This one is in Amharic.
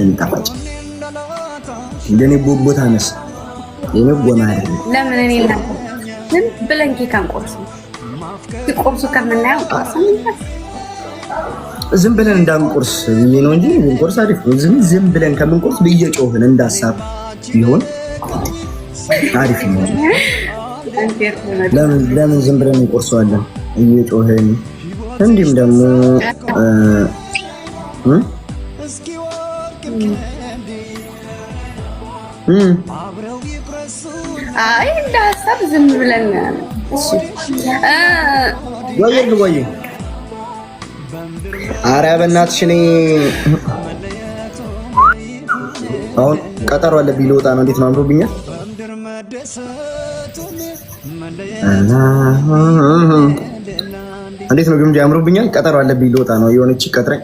እንጣፋጭ እንደኔ ቦቦታ ነስ የኔ ጎና አይደለም። ለምን እኔ እና ዝም ብለን ኬክ አንቆርስም? ሲቆርሱ ከምናየው ዝም ብለን እንዳንቆርስ ብዬ ነው እንጂ እንቆርስ አሪፍ ነው። ዝም ብለን ከምንቆርስ በየጮህን እንዳሳብ ቢሆን አሪፍ ነው። ለምን ዝም ብለን እንቆርሰዋለን እየጮህን? እንዲህም ደግሞ አይ እንደ ሀሳብ ዝም ብለን እሺ ወይ ኧረ በእናትሽ እኔ አሁን ቀጠሮ አለብኝ ልወጣ ነው። እንዴት ነው አምሮብኛል። እንዴት ነው ግምጃ አምሮብኛል። ቀጠሮ አለብኝ ልወጣ ነው። የሆነች ቀጥረኝ